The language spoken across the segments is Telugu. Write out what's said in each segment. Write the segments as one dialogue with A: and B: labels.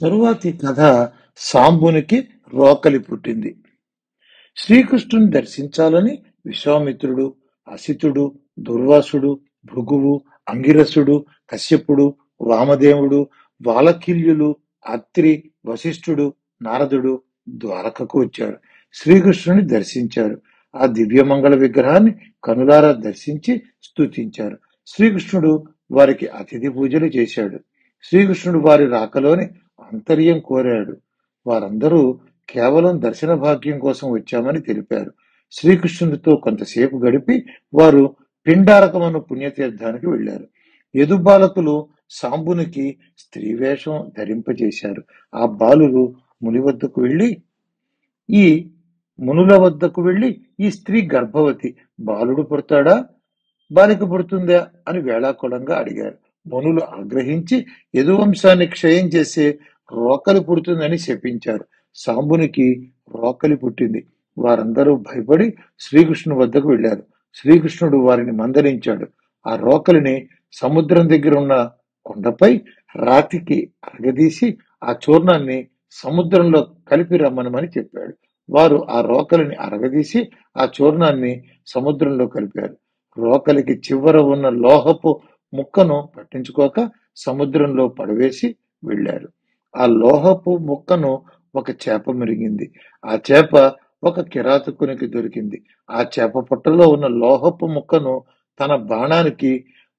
A: తరువాతి కథ సాంబునికి రోకలి పుట్టింది. శ్రీకృష్ణుని దర్శించాలని విశ్వామిత్రుడు, అసితుడు, దుర్వాసుడు, భృగువు, అంగిరసుడు, కశ్యపుడు, వామదేవుడు, వాలకీల్యులు, అత్రి, వశిష్ఠుడు, నారదుడు ద్వారకకు వచ్చారు. శ్రీకృష్ణుని దర్శించారు. ఆ దివ్యమంగళ విగ్రహాన్ని కనులారా దర్శించి స్తుతించారు. శ్రీకృష్ణుడు వారికి అతిథి పూజలు చేశాడు. శ్రీకృష్ణుడు వారి రాకలోని ఆంతర్యం కోరాడు. వారందరూ కేవలం దర్శన భాగ్యం కోసం వచ్చామని తెలిపారు. శ్రీకృష్ణుడితో కొంతసేపు గడిపి వారు పిండారకమను పుణ్యతీర్థానికి వెళ్లారు. యదుబాలకులు సాంబునికి స్త్రీ వేషం ధరింపజేశారు. ఆ బాలురు ఈ మునుల వద్దకు వెళ్లి ఈ స్త్రీ గర్భవతి, బాలుడు పుడతాడా, బాలిక పుడుతుందా అని వేళాకుళంగా అడిగారు. మునులు ఆగ్రహించి యదువంశాన్ని క్షయం చేసే రోకలి పుడుతుందని శపించారు. సాంబునికి రోకలి పుట్టింది. వారందరూ భయపడి శ్రీకృష్ణుని వద్దకు వెళ్లారు. శ్రీకృష్ణుడు వారిని మందలించాడు. ఆ రోకలిని సముద్రం దగ్గర ఉన్న కొండపై రాతికి అరగదీసి ఆ చూర్ణాన్ని సముద్రంలో కలిపి రమ్మనమని చెప్పాడు. వారు ఆ రోకలిని అరగదీసి ఆ చూర్ణాన్ని సముద్రంలో కలిపారు. రోకలికి చివర ఉన్న లోహపు ముక్కను పట్టించుకోక సముద్రంలో పడవేసి వెళ్లారు. ఆ లోహపు ముక్కను ఒక చేప మిరిగింది. ఆ చేప ఒక కిరాతకునికి దొరికింది. ఆ చేప పొట్టలో ఉన్న లోహపు ముక్కను తన బాణానికి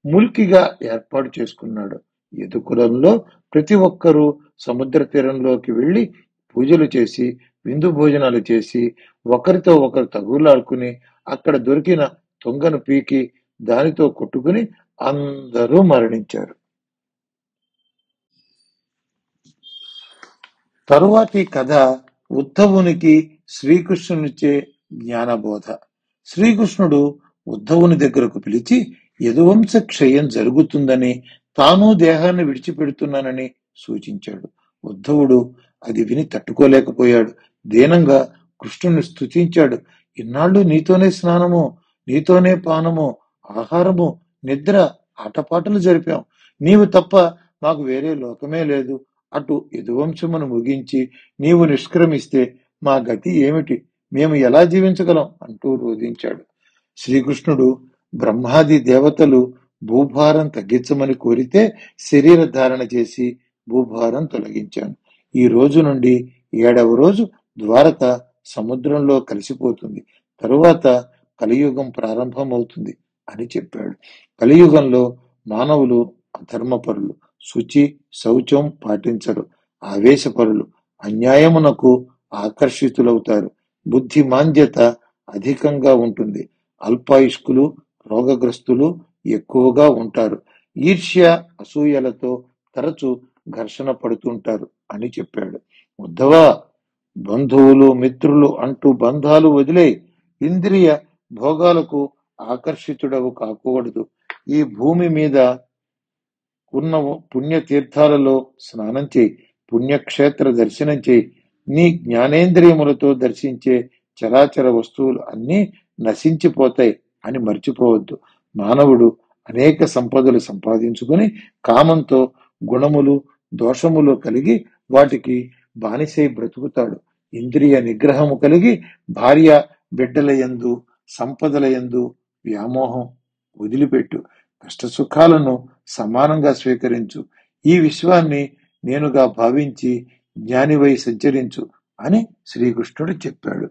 A: ముల్కిగా ఏర్పాటు చేసుకున్నాడు. యదుకులంలో ప్రతి ఒక్కరూ సముద్ర తీరంలోకి వెళ్లి పూజలు చేసి, విందు భోజనాలు చేసి, ఒకరితో ఒకరు తగులాడుకుని, అక్కడ దొరికిన తుంగను పీకి దానితో కొట్టుకుని అందరూ మరణించారు. తరువాతి కథ ఉద్ధవునికి శ్రీకృష్ణునిచే జ్ఞానబోధ. శ్రీకృష్ణుడు ఉద్ధవుని దగ్గరకు పిలిచి యదువంశ క్షయం జరుగుతుందని, తాను దేహాన్ని విడిచిపెడుతున్నానని సూచించాడు. ఉద్ధవుడు అది విని తట్టుకోలేకపోయాడు. దీనంగా కృష్ణుని స్తుతించాడు. ఇన్నాళ్ళు నీతోనే స్నానము, నీతోనే పానము, ఆహారము, నిద్ర, ఆటపాటలు జరిపాం. నీవు తప్ప మాకు వేరే లోకమే లేదు. అటు యదువంశమును ముగించి నీవు నిష్క్రమిస్తే మా గతి ఏమిటి? మేము ఎలా జీవించగలం అంటూ రోధించాడు. శ్రీకృష్ణుడు బ్రహ్మాది దేవతలు భూభారం తగ్గించమని కోరితే శరీర ధారణ చేసి భూభారం తొలగించాను. ఈ రోజు నుండి 7వ రోజు ద్వారక సముద్రంలో కలిసిపోతుంది. తరువాత కలియుగం ప్రారంభమవుతుంది అని చెప్పాడు. కలియుగంలో మానవులు అధర్మపరులు, శుచి శౌచం పాటించరు, ఆవేశపరులు, అన్యాయమునకు ఆకర్షితులవుతారు, బుద్ధిమాంద్యత అధికంగా ఉంటుంది, అల్పాయుష్కులు, రోగగ్రస్తులు ఎక్కువగా ఉంటారు, ఈర్ష్య అసూయలతో తరచు ఘర్షణ పడుతుంటారు అని చెప్పాడు. ఉద్ధవా, బంధువులు మిత్రులు అంటూ బంధాలు వదిలే, ఇంద్రియ భోగాలకు ఆకర్షితుడవు కాకూడదు. ఈ భూమి మీద ఉన్న పుణ్యతీర్థాలలో స్నానం చేయి, పుణ్యక్షేత్ర దర్శనం చేయి. నీ జ్ఞానేంద్రియములతో దర్శించే చరాచర వస్తువులు అన్నీ నశించిపోతాయి అని మర్చిపోవద్దు. మానవుడు అనేక సంపదలు సంపాదించుకుని కామంతో గుణములు దోషములు కలిగి వాటికి బానిసై బ్రతుకుతాడు. ఇంద్రియ నిగ్రహము కలిగి భార్య బిడ్డల యందు సంపదల యందు వ్యామోహం వదిలిపెట్టు. కష్టసుఖాలను సమానంగా స్వీకరించు. ఈ విశ్వాన్ని నేనుగా భావించి జ్ఞానివై సంచరించు అని శ్రీకృష్ణుడు చెప్పాడు.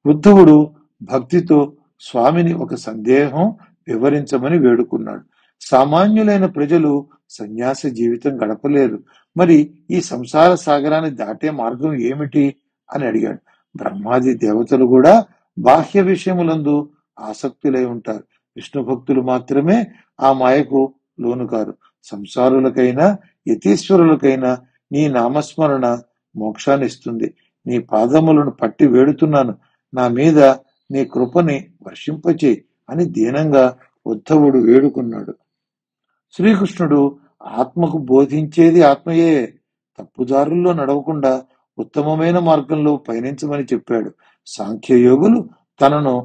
A: ఉద్ధవుడు భక్తితో స్వామిని ఒక సందేహం వివరించమని వేడుకున్నాడు. సామాన్యులైన ప్రజలు సన్యాస జీవితం గడపలేరు. మరి ఈ సంసార సాగరాన్ని దాటే మార్గం ఏమిటి అని అడిగాడు. బ్రహ్మాది దేవతలు కూడా బాహ్య విషయములందు ఆసక్తులై ఉంటారు. విష్ణు భక్తులు మాత్రమే ఆ మాయకు లోనుకారు. సంసారులకైనా యతీశ్వరులకైనా నీ నామస్మరణ మోక్షాన్నిస్తుంది. నీ పాదములను పట్టి వేడుతున్నాను, నా మీద నీ కృపని వర్షింపచేయి అని దీనంగా ఉద్ధవుడు వేడుకున్నాడు. శ్రీకృష్ణుడు ఆత్మకు బోధించేది ఆత్మయే. తప్పుదారుల్లో నడవకుండా ఉత్తమమైన మార్గంలో పయనించమని చెప్పాడు. సాంఖ్యయోగులు తనను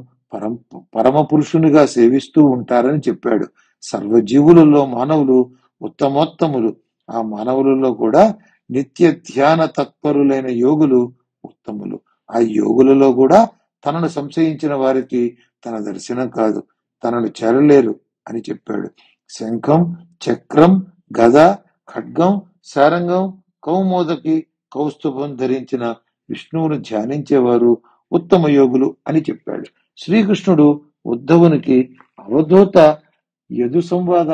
A: పరమ పురుషునిగా సేవిస్తూ ఉంటారని చెప్పాడు. సర్వజీవులలో మానవులు ఉత్తమోత్తములు. ఆ మానవులలో కూడా నిత్య ధ్యాన తత్పరులైన యోగులు ఉత్తములు. ఆ యోగులలో కూడా తనను సంశయించిన వారికి తన దర్శనం కాదు, తనను చేరలేరు అని చెప్పాడు. శంఖం, చక్రం, గద, ఖడ్గం, సారంగం, కౌమోదకి, కౌస్తుభం ధరించిన విష్ణువును ధ్యానించేవారు ఉత్తమ యోగులు అని చెప్పాడు. శ్రీకృష్ణుడు ఉద్ధవునికి అవధూత యదు సంవాద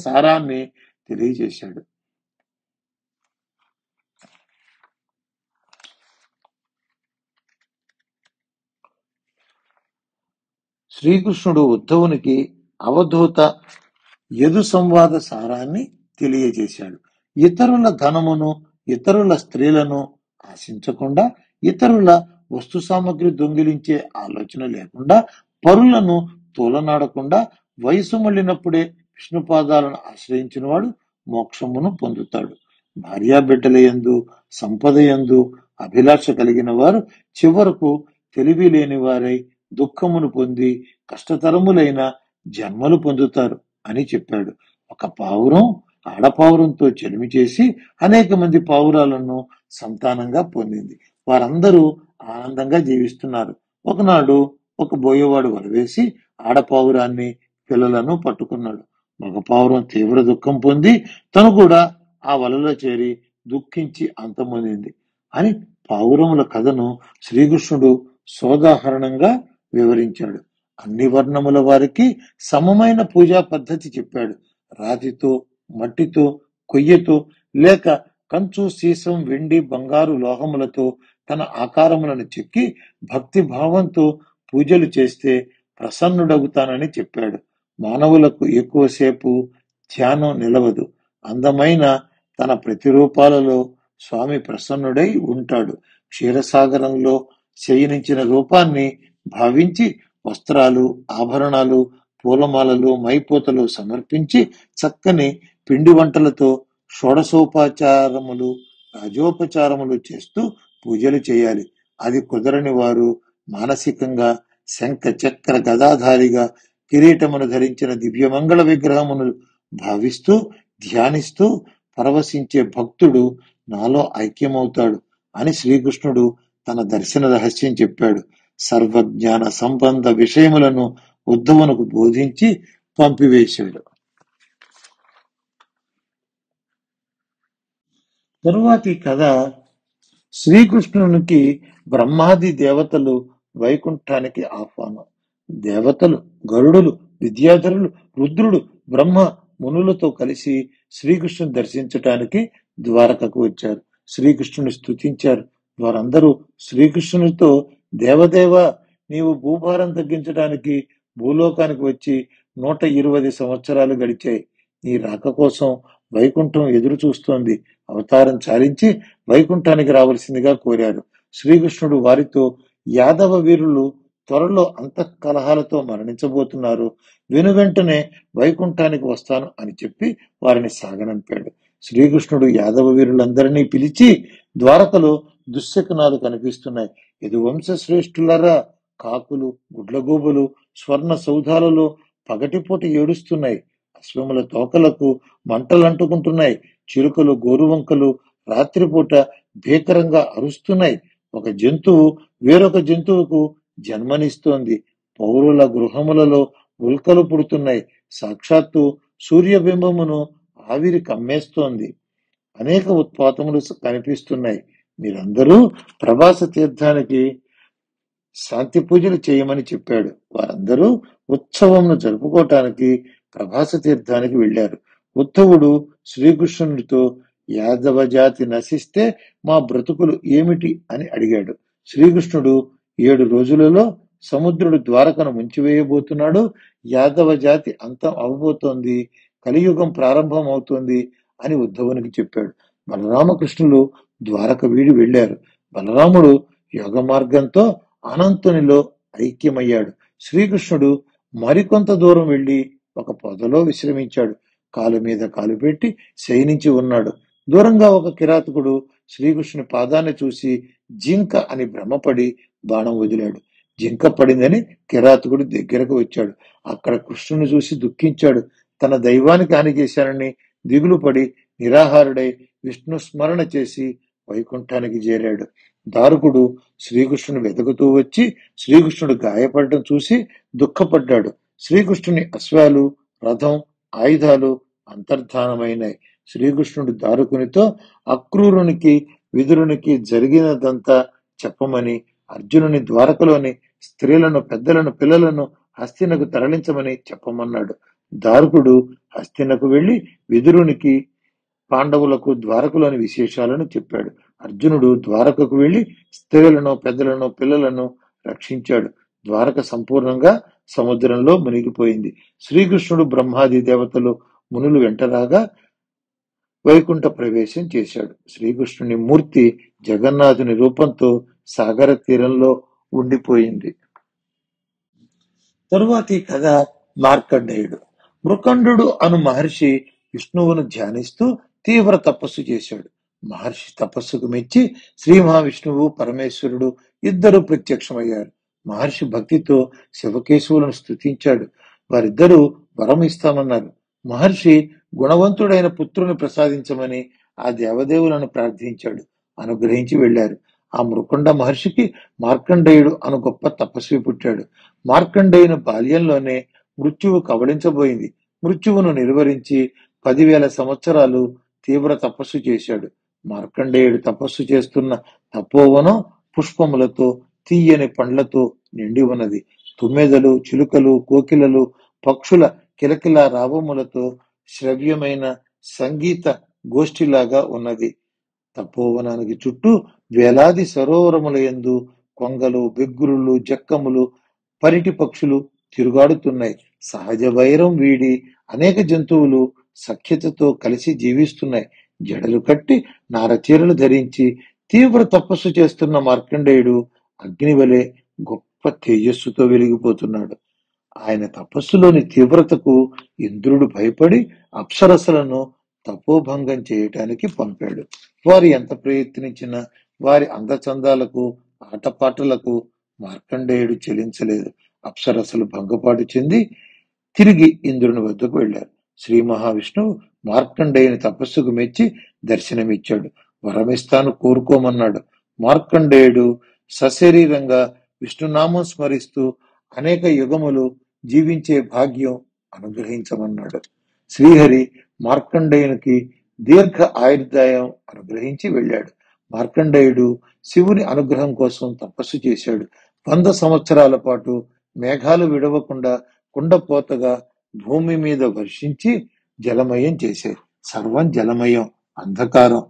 A: సారాన్ని తెలియజేశాడు. శ్రీకృష్ణుడు ఉద్ధవునికి అవధూత యదు సంవాద సారాన్ని తెలియజేశాడు. ఇతరుల ధనమును, ఇతరుల స్త్రీలను ఆశించకుండా, ఇతరుల వస్తు సామగ్రి దొంగిలించే ఆలోచన లేకుండా, పరులను తోలనాడకుండా, వయసు మళ్ళినప్పుడే విష్ణుపాదాలను ఆశ్రయించిన వాడు మోక్షమును పొందుతాడు. భార్యాబిడ్డల యందు, సంపద యందు అభిలాష కలిగిన వారు చివరకు తెలివి లేని వారై దుఃఖమును పొంది కష్టతరములైన జన్మలు పొందుతారు అని చెప్పాడు. ఒక పావురం ఆడపావురంతో చెలిమి చేసి అనేక మంది పావురాలను సంతానంగా పొందింది. వారందరూ ఆనందంగా జీవిస్తున్నారు. ఒకనాడు ఒక బోయేవాడు వలవేసి ఆడపావురాన్ని, పిల్లలను పట్టుకున్నాడు. మగ పావురం తీవ్ర దుఃఖం పొంది తను కూడా ఆ వలలో చేరి దుఃఖించి అంతమొందింది అని పావురముల కథను శ్రీకృష్ణుడు సోదాహరణంగా వివరించాడు. అన్ని వర్ణముల వారికి సమమైన పూజా పద్ధతి చెప్పాడు. రాతితో, మట్టితో, కొయ్యతో లేక కంచు, సీసం, వెండి, బంగారు లోహములతో తన ఆకారములను చెక్కి భక్తి భావంతో పూజలు చేస్తే ప్రసన్నుడగుతానని చెప్పాడు. మానవులకు ఎక్కువసేపు ధ్యానం నిలవదు. అందమైన తన ప్రతిరూపాలలో స్వామి ప్రసన్నుడై ఉంటాడు. క్షీరసాగరంలో శయనించిన రూపాన్ని భావించి వస్త్రాలు, ఆభరణాలు, పూలమాలలు, మైపోతలు సమర్పించి చక్కని పిండి వంటలతో షోడశోపచారములు, రాజోపచారములు చేస్తూ పూజలు చేయాలి. అది కుదరని వారు మానసికంగా శంఖ చక్ర గదాధారిగా కిరీటమును ధరించిన దివ్యమంగళ విగ్రహమును భావిస్తూ ధ్యానిస్తూ పరవశించే భక్తుడు నాలో ఐక్యమవుతాడు అని శ్రీకృష్ణుడు తన దర్శన రహస్యం చెప్పాడు. సర్వజ్ఞాన సంబంధ విషయములను ఉద్ధవునకు బోధించి పంపివేశాడు. తరువాతి కథ శ్రీకృష్ణునికి బ్రహ్మాది దేవతలు వైకుంఠానికి ఆహ్వానం. దేవతలు, గరుడులు, విద్యాధరులు, రుద్రుడు, బ్రహ్మ, మునులతో కలిసి శ్రీకృష్ణుని దర్శించటానికి ద్వారకకు వచ్చారు. శ్రీకృష్ణుని స్తుతించారు. వారందరూ శ్రీకృష్ణునితో, దేవదేవ, నీవు భూభారం తగ్గించడానికి భూలోకానికి వచ్చి 120 సంవత్సరాలు గడిచాయి. నీ రాక కోసం వైకుంఠం ఎదురు చూస్తోంది. అవతారం చాలించి వైకుంఠానికి రావలసిందిగా కోరారు. శ్రీకృష్ణుడు వారితో, యాదవ వీరులు త్వరలో అంతఃకలహాలతో మరణించబోతున్నారు. వెనువెంటనే వైకుంఠానికి వస్తాను అని చెప్పి వారిని సాగనంపాడు. శ్రీకృష్ణుడు యాదవ వీరులందరినీ పిలిచి, ద్వారకలో దుశ్శకునాలు కనిపిస్తున్నాయి. యదువంశ శ్రేష్ఠులరా, కాకులు, గుడ్లగూబలు స్వర్ణ సౌధాలలో పగటిపూట ఏడుస్తున్నాయి. అశ్వముల తోకలకు మంటలంటుకుంటున్నాయి. చిలుకలు, గోరువంకలు రాత్రిపూట భీకరంగా అరుస్తున్నాయి. ఒక జంతువు వేరొక జంతువుకు జన్మనిస్తోంది. పౌరుల గృహములలో ఉల్కలు పుడుతున్నాయి. సాక్షాత్తు సూర్యబింబమును ఆవిరి కమ్మేస్తోంది. అనేక ఉత్పాతములు కనిపిస్తున్నాయి. మీరందరూ ప్రభాస తీర్థానికి శాంతి పూజలు చేయమని చెప్పాడు. వారందరూ ఉత్సవంను జరుపుకోవటానికి ప్రభాస తీర్థానికి వెళ్లారు. ఉద్ధవుడు శ్రీకృష్ణునితో, యాదవ జాతి నశిస్తే మా బ్రతుకులు ఏమిటి అని అడిగాడు. శ్రీకృష్ణుడు, 7 రోజులలో సముద్రుడు ద్వారకను ముంచివేయబోతున్నాడు. యాదవ జాతి అంతం అవబోతోంది. కలియుగం ప్రారంభం అవుతోంది అని ఉద్ధవునికి చెప్పాడు. బలరామకృష్ణులు ద్వారక వీడి వెళ్లారు. బలరాముడు యోగ మార్గంతో అనంతునిలో ఐక్యమయ్యాడు. శ్రీకృష్ణుడు మరికొంత దూరం వెళ్లి ఒక పొదలో విశ్రమించాడు. కాలు మీద కాలు పెట్టి శయనించి ఉన్నాడు. దూరంగా ఒక కిరాతకుడు శ్రీకృష్ణుని పాదాన్ని చూసి జింక అని భ్రమపడి బాణం వదిలాడు. జింక పడిందని కిరాతకుడు దగ్గరకు వచ్చాడు. అక్కడ కృష్ణుని చూసి దుఃఖించాడు. తన దైవానికి హాని చేశానని దిగులు పడి నిరాహారుడై విష్ణు స్మరణ చేసి వైకుంఠానికి చేరాడు. దారుకుడు శ్రీకృష్ణుని వెతుకుతూ వచ్చి శ్రీకృష్ణుడు గాయపడటం చూసి దుఃఖపడ్డాడు. శ్రీకృష్ణుని అశ్వాలు, రథం, ఆయుధాలు అంతర్ధానమైనాయి. శ్రీకృష్ణుడు దారుకునితో అక్రూరునికి, విదురునికి జరిగినదంతా చెప్పమని, అర్జునుని ద్వారకలోని స్త్రీలను, పెద్దలను, పిల్లలను హస్తినకు తరలించమని చెప్పమన్నాడు. దారుకుడు హస్తినకు వెళ్లి విదురునికి, పాండవులకు ద్వారకలోని విశేషాలను చెప్పాడు. అర్జునుడు ద్వారకకు వెళ్లి స్త్రీలను, పెద్దలను, పిల్లలను రక్షించాడు. ద్వారక సంపూర్ణంగా సముద్రంలో మునిగిపోయింది. శ్రీకృష్ణుడు బ్రహ్మాది దేవతలు, మునులు వెంటరాగా వైకుంఠ ప్రవేశం చేశాడు. శ్రీకృష్ణుని మూర్తి జగన్నాథుని రూపంతో సాగర తీరంలో ఉండిపోయింది. తరువాతి కథ మార్కండేయుడు. మృకండు అను మహర్షి విష్ణువును ధ్యానిస్తూ తీవ్ర తపస్సు చేశాడు. మహర్షి తపస్సుకు మెచ్చి శ్రీ మహావిష్ణువు, పరమేశ్వరుడు ఇద్దరు ప్రత్యక్షమయ్యారు. మహర్షి భక్తితో శివకేశవులను స్తుతించాడు. వారిద్దరూ వరం ఇస్తామన్నారు. మహర్షి గుణవంతుడైన పుత్రుని ప్రసాదించమని ఆ దేవదేవులను ప్రార్థించాడు. అనుగ్రహించి వెళ్లారు. ఆ మృకుండ మహర్షికి మార్కండేయుడు అను గొప్ప తపస్వి పుట్టాడు. మార్కండేయుని బాల్యంలోనే మృత్యువు కబళించబోయింది. మృత్యువును నిర్వరించి 10,000 సంవత్సరాలు తీవ్ర తపస్సు చేశాడు. మార్కండేయుడు తపస్సు చేస్తున్న తపోవనం పుష్పములతో, తీయని పండ్లతో నిండి ఉన్నది. తుమ్మెదలు, చిలుకలు, కోకిలలు, పక్షుల కిలకిల రావములతో శ్రవ్యమైన సంగీత గోష్ఠిలాగా ఉన్నది. తపోవనానికి చుట్టూ వేలాది సరోవరముల యందు కొంగలు, బెగ్గురులు, జక్కములు, పరిటి పక్షులు తిరుగాడుతున్నాయి. సహజ వైరం వీడి అనేక జంతువులు సఖ్యతతో కలిసి జీవిస్తున్నాయి. జడలు కట్టి నారచీరలు ధరించి తీవ్ర తపస్సు చేస్తున్న మార్కండేయుడు అగ్నివలే గొప్ప తేజస్సుతో వెలిగిపోతున్నాడు. ఆయన తపస్సులోని తీవ్రతకు ఇంద్రుడు భయపడి అప్సరసలను తపోభంగం చేయటానికి పంపాడు. వారు ఎంత ప్రయత్నించినా వారి అందచందాలకు, ఆటపాటలకు మార్కండేయుడు చెలించలేదు. అప్సరసలు భంగపాటు చెంది తిరిగి ఇంద్రుని వద్దకు వెళ్లారు. శ్రీ మహావిష్ణువు మార్కండేయుని తపస్సుకు మెచ్చి దర్శనమిచ్చాడు. వరమిస్తాను, కోరుకోమన్నాడు. మార్కండేయుడు సశరీరంగా విష్ణునామం స్మరిస్తూ అనేక యుగములు జీవించే భాగ్యం అనుగ్రహించమన్నాడు. శ్రీహరి మార్కండేయునికి దీర్ఘ ఆయుర్దాయం అనుగ్రహించి వెళ్ళాడు. మార్కండేయుడు శివుని అనుగ్రహం కోసం తపస్సు చేశాడు. 100 సంవత్సరాల పాటు మేఘాలు విడవకుండా కుండపోతగా భూమి మీద వర్షించి జలమయం చేశాయి. సర్వం జలమయం, అంధకారం.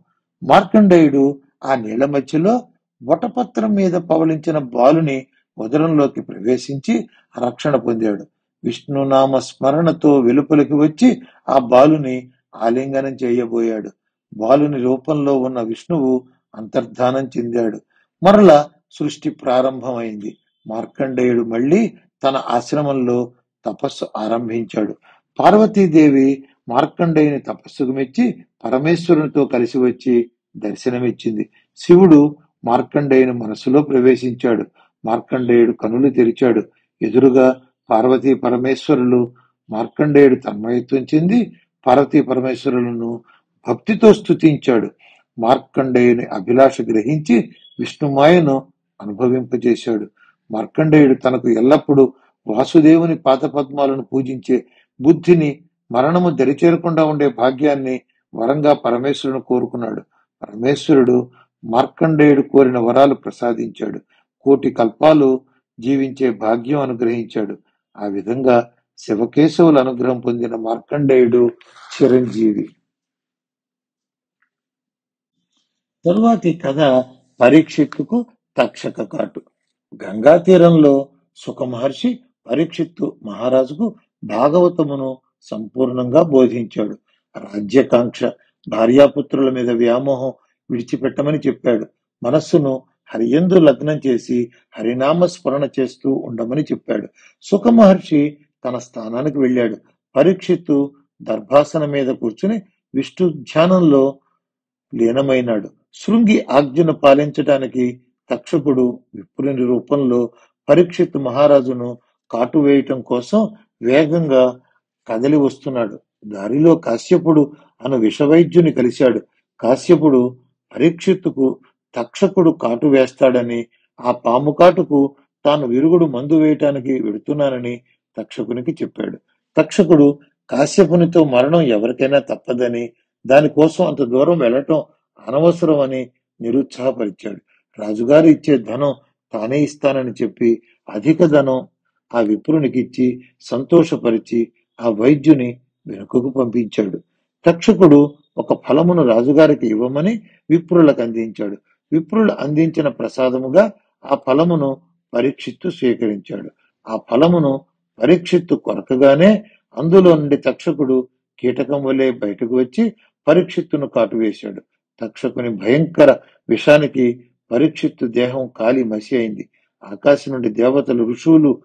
A: మార్కండేయుడు ఆ నీళ్ల మధ్యలో వటపత్రం మీద పవళించిన బాలుని ఉదరంలోకి ప్రవేశించి రక్షణ పొందాడు. విష్ణునామ స్మరణతో వెలుపలికి వచ్చి ఆ బాలుని ఆలింగనం చేయబోయాడు. బాలుని రూపంలో ఉన్న విష్ణువు అంతర్ధానం చెందాడు. మరలా సృష్టి ప్రారంభమైంది. మార్కండేయుడు మళ్లీ తన ఆశ్రమంలో తపస్సు ఆరంభించాడు. పార్వతీదేవి మార్కండేయుని తపస్సుకు మెచ్చి పరమేశ్వరునితో కలిసి వచ్చి దర్శనమిచ్చింది. శివుడు మార్కండేయుని మనసులో ప్రవేశించాడు. మార్కండేయుడు కనులు తెరిచాడు. ఎదురుగా పార్వతీ పరమేశ్వరులు. మార్కండేయుడు తన్మయత్వం చెంది పార్వతీ పరమేశ్వరులను భక్తితో స్తుతించాడు. మార్కండేయుని అభిలాష గ్రహించి విష్ణుమాయను అనుభవింపజేశాడు. మార్కండేయుడు తనకు ఎల్లప్పుడూ వాసుదేవుని పాదపద్మాలను పూజించే బుద్ధిని, మరణము దరిచేరకుండా ఉండే భాగ్యాన్ని వరంగా పరమేశ్వరుని కోరుకున్నాడు. పరమేశ్వరుడు మార్కండేయుడు కోరిన వరాలు ప్రసాదించాడు. 1,000,000 కల్పాలు జీవించే భాగ్యం అనుగ్రహించాడు. ఆ విధంగా శివకేశవుల అనుగ్రహం పొందిన మార్కండేయుడు చిరంజీవి. తరువాతి కథ పరీక్షిత్తుకు తక్షక కాటు. గంగా తీరంలో సుఖమహర్షి పరీక్షిత్తు మహారాజుకు భాగవతమును సంపూర్ణంగా బోధించాడు. రాజ్యకాంక్ష, భార్యాపుత్రుల మీద వ్యామోహం విడిచిపెట్టమని చెప్పాడు. మనస్సును హరియందు లగ్నం చేసి హరినామ స్మరణ చేస్తూ ఉండమని చెప్పాడు. సుఖమహర్షి తన స్థానానికి వెళ్ళాడు. పరీక్షిత్తు దర్భాసనం మీద కూర్చుని విష్ణు ధ్యానంలో లీనమైనాడు. శృంగి ఆజ్ఞను పాలించటానికి తక్షకుడు విప్రుని రూపంలో పరీక్షిత్ మహారాజును కాటు వేయటం కోసం వేగంగా కదలి వస్తున్నాడు. దారిలో కాశ్యపుడు అను విషవైద్యుని కలిశాడు. కాశ్యపుడు పరీక్షిత్తుకు తక్షకుడు కాటు వేస్తాడని, ఆ పాము కాటుకు తాను విరుగుడు మందు వేయటానికి వెడుతున్నానని తక్షకునికి చెప్పాడు. తక్షకుడు కాశ్యపునితో మరణం ఎవరికైనా తప్పదని, దానికోసం అంత దూరం వెళ్ళటం అనవసరం అని నిరుత్సాహపరిచాడు. రాజుగారు ఇచ్చే ధనం తానే ఇస్తానని చెప్పి అధిక ధనం ఆ విప్రునికిచ్చి సంతోషపరిచి ఆ వైద్యుని వెనుకకు పంపించాడు. తక్షకుడు ఒక ఫలమును రాజుగారికి ఇవ్వమని విప్రులకు అందించాడు. విప్రులు అందించిన ప్రసాదముగా ఆ ఫలమును పరీక్షిత్తు స్వీకరించాడు. ఆ ఫలమును పరీక్షిత్తు కొరకగానే అందులో నుండి తక్షకుడు కీటకం వలె బయటకు వచ్చి పరీక్షిత్తును కాటువేశాడు. తక్షకుని భయంకర విషానికి పరీక్షిత్తు దేహం కాలి మసి అయింది. ఆకాశం నుండి దేవతలు, ఋషులు,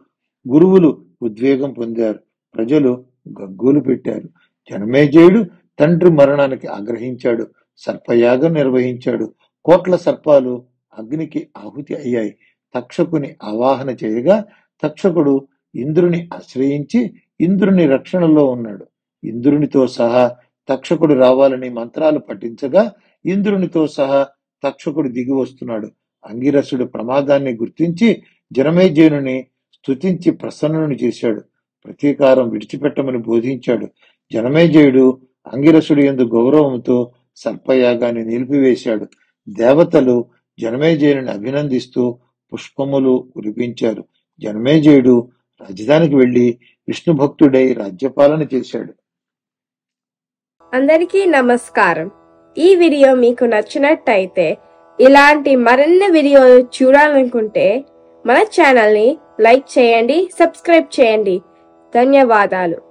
A: గురువులు ఉద్వేగం పొందారు. ప్రజలు గగ్గోలు పెట్టారు. జనమేజయుడు తండ్రి మరణానికి ఆగ్రహించాడు. సర్పయాగం నిర్వహించాడు. కోట్ల సర్పాలు అగ్నికి ఆహుతి అయ్యాయి. తక్షకుని ఆవాహన చేయగా తక్షకుడు ఇంద్రుని ఆశ్రయించి ఇంద్రుని రక్షణలో ఉన్నాడు. ఇంద్రునితో సహా తక్షకుడు రావాలని మంత్రాలు పఠించగా ఇంద్రునితో సహా తక్షకుడు దిగి వస్తున్నాడు. అంగిరసుడు ప్రమాదాన్ని గుర్తించి జనమేజయుని స్తుతించి ప్రసన్నుని చేశాడు. ప్రతీకారం విడిచిపెట్టమని బోధించాడు. జనమేజయుడు అంగిరసుడు యందు గౌరవంతో సర్పయాగాన్ని నిలిపివేశాడు. దేవతలు జనమేజయుని అభినందిస్తూ పుష్పములు కురిపించారు. జనమేజయుడు రాజధానికి వెళ్లి విష్ణు భక్తుడై రాజ్యపాలన చేశాడు.
B: అందరికీ నమస్కారం. ఈ వీడియో మీకు నచ్చినట్టయితే, ఇలాంటి మరిన్ని వీడియోలు చూడాలనుకుంటే మన ఛానల్ని లైక్ చేయండి, సబ్స్క్రైబ్ చేయండి. ధన్యవాదాలు.